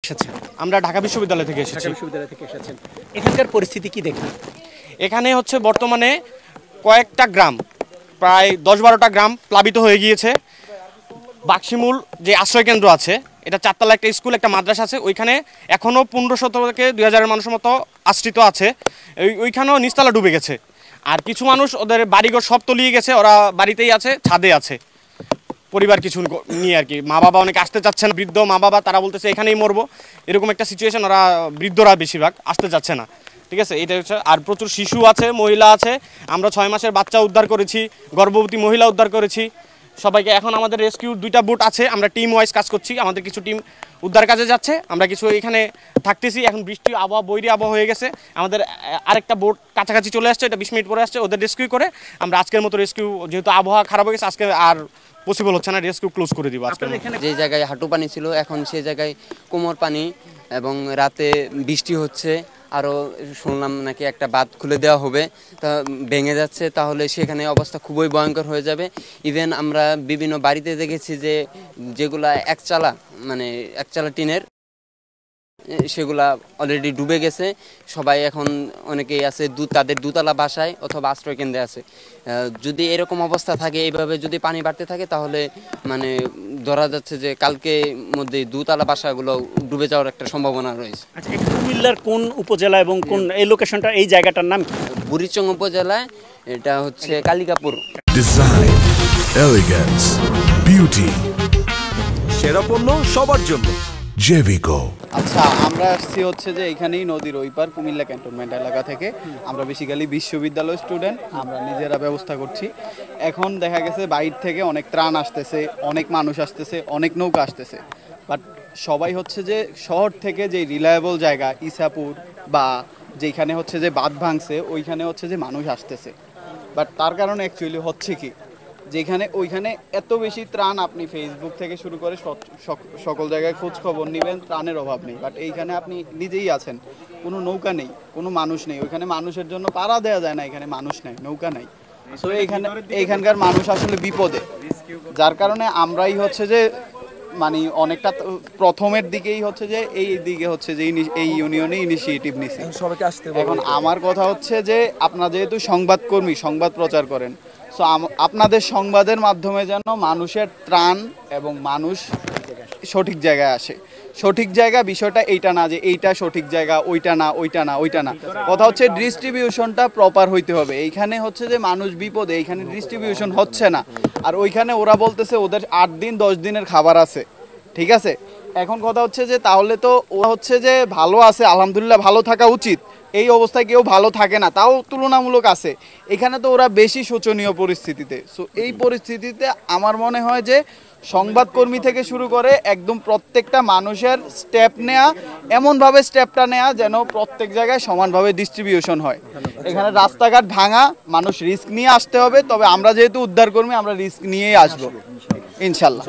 এসেছেন? আমরা ঢাকা বিশ্ববিদ্যালয় থেকে ঢাকা এসেছি। বিশ্ববিদ্যালয় থেকে এসেছেন। এখানকার পরিস্থিতি কি দেখলেন? এখানে হচ্ছে বর্তমানে কয়েকটা গ্রাম, প্রায় 10-12টা গ্রাম প্লাবিত হয়ে গিয়েছে। বাক্সিমূল যে আশ্রয়কেন্দ্র আছে, এটা 4তলা একটা স্কুল, একটা মাদ্রাসা আছে, ওইখানে এখনও 1500 থেকে 2000 মানুষের মতো আশ্রিত আছে। ওইখানেও নিচতলা ডুবে গেছে। আর কিছু মানুষ ওদের বাড়িঘর সব তলিয়ে গেছে, ওরা বাড়িতেই আছে, ছাদে আছে, পরিবার কিছু নিয়ে আর কি। মা বাবা অনেক আসতে চাচ্ছে না, বৃদ্ধ মা বাবা, তারা বলতেছে এখানেই মরবো, এরকম একটা সিচুয়েশন। ওরা বৃদ্ধরা বেশিরভাগ আসতে চাচ্ছে না, ঠিক আছে, এটা হচ্ছে। আর প্রচুর শিশু আছে, মহিলা আছে। আমরা 6 মাসের বাচ্চা উদ্ধার করেছি, গর্ভবতী মহিলা উদ্ধার করেছি সবাইকে। এখন আমাদের রেস্কিউ 2টা বোট আছে, আমরা টিম ওয়াইজ কাজ করছি। আমাদের কিছু টিম উদ্ধার কাজে যাচ্ছে, আমরা কিছু এখানে থাকতেছি। এখন বৃষ্টি আবহাওয়া, বৈরী আবহাওয়া হয়ে গেছে। আমাদের আরেকটা বোট কাছাকাছি চলে আসছে, এটা 20 মিনিট পরে আসছে, ওদের রেস্কিউ করে আমরা আজকের মতো রেস্কিউ, যেহেতু আবহাওয়া খারাপ হয়ে গেছে, আজকে আর পসিবল হচ্ছে না, রেস্কিউ ক্লোজ করে দিব আজকে। যে জায়গায় হাঁটু পানি ছিল এখন সেই জায়গায় কোমর পানি, এবং রাতে বৃষ্টি হচ্ছে। আরও শুনলাম নাকি একটা বাঁধ খুলে দেওয়া হবে, তা ভেঙে যাচ্ছে, তাহলে সেখানে অবস্থা খুবই ভয়ঙ্কর হয়ে যাবে। ইভেন আমরা বিভিন্ন বাড়িতে দেখেছি যে যেগুলা একচালা টিনের, সেগুলা অলরেডি ডুবে গেছে। সবাই এখন অনেকেই আছে তাদের দুতলা বাসায় অথবা আশ্রয় কেন্দ্রে আছে। যদি এরকম অবস্থা থাকে, এইভাবে যদি পানি বাড়তে থাকে, তাহলে ধরা যাচ্ছে যে কালকে মধ্যে দুতলা বাসাগুলো ডুবে যাওয়ার একটা সম্ভাবনা রয়েছে। আচ্ছা, কুমিল্লার কোন উপজেলা এবং কোন এই লোকেশনটা, এই জায়গাটার নাম? বুড়িচং উপজেলায়, এটা হচ্ছে কালিকাপুর। ডিজাইন, এলিগেন্স, বিউটি, সেরা পণ্য সবার জন্য জেভিকো। আচ্ছা, আমরা আসছি হচ্ছে যে এখানেই নদীর ওই পার, কুমিল্লা ক্যান্টনমেন্ট এলাকা থেকে। আমরা বেসিক্যালি বিশ্ববিদ্যালয় স্টুডেন্ট, আমরা নিজেরা ব্যবস্থা করছি। এখন দেখা গেছে বাইরে থেকে অনেক ত্রাণ আসতেছে, অনেক মানুষ আসতেছে, অনেক নৌকা আসতেছে, বাট সবাই হচ্ছে যে শহর থেকে যে রিলায়েবল জায়গা ইসাপুর বা যেখানে হচ্ছে যে বাঁধ ভাঙছে, ওইখানে হচ্ছে যে মানুষ আসতেছে। বাট তার কারণে অ্যাকচুয়ালি হচ্ছে কি, যেখানে ওইখানে এত বেশি ত্রাণ, আপনি ফেসবুক থেকে শুরু করে সকল জায়গায় খোঁজ খবর নেবেন, ত্রাণের অভাব নেই। বাট এইখানে আপনি নিজেই আছেন, কোনো নৌকা নেই, কোনো মানুষ নেই। ওইখানে মানুষের জন্য পাড়া দেওয়া যায় না, এখানে মানুষ নেই, নৌকা নেই। সো এইখানকার মানুষ আসলে বিপদে, যার কারণে আমরাই হচ্ছে যে অনেকটা প্রথমের দিকেই হচ্ছে যে এই দিকে হচ্ছে যে এই ইউনিয়নে ইনিশিয়েটিভ নিছি। এখন আমার কথা হচ্ছে যে আপনারা যেহেতু সংবাদকর্মী, সংবাদ প্রচার করেন, সো আপনাদের সংবাদের মাধ্যমে যেন মানুষের ত্রাণ এবং মানুষ সঠিক জায়গায় আসে। সঠিক জায়গা বিষয়টা এইটা না যে এইটা সঠিক জায়গা, ওইটা না, ওইটা না, ওইটা না। কথা হচ্ছে ডিস্ট্রিবিউশনটা প্রপার হইতে হবে। এইখানে হচ্ছে যে মানুষ বিপদে, এইখানে ডিস্ট্রিবিউশন হচ্ছে না। আর ওইখানে ওরা বলতেছে ওদের 8 দিন 10 দিনের খাবার আছে, ঠিক আছে। এখন কথা হচ্ছে যে তাহলে তো ওরা হচ্ছে যে ভালো আছে, আলহামদুলিল্লাহ ভালো থাকা উচিত। এই অবস্থায় কেউ ভালো থাকে না, তাও তুলনামূলক আছে। এখানে তো ওরা বেশি শোচনীয় পরিস্থিতিতে। সো এই পরিস্থিতিতে আমার মনে হয় যে সংবাদকর্মী থেকে শুরু করে একদম প্রত্যেকটা মানুষের স্টেপ নেওয়া, এমনভাবে স্টেপটা নেওয়া যেন প্রত্যেক জায়গায় সমানভাবে ডিস্ট্রিবিউশন হয়। এখানে রাস্তাঘাট ভাঙা, মানুষ রিস্ক নিয়ে আসতে হবে। তবে আমরা যেহেতু উদ্ধারকর্মী, আমরা রিস্ক নিয়েই আসবো ইনশাল্লাহ।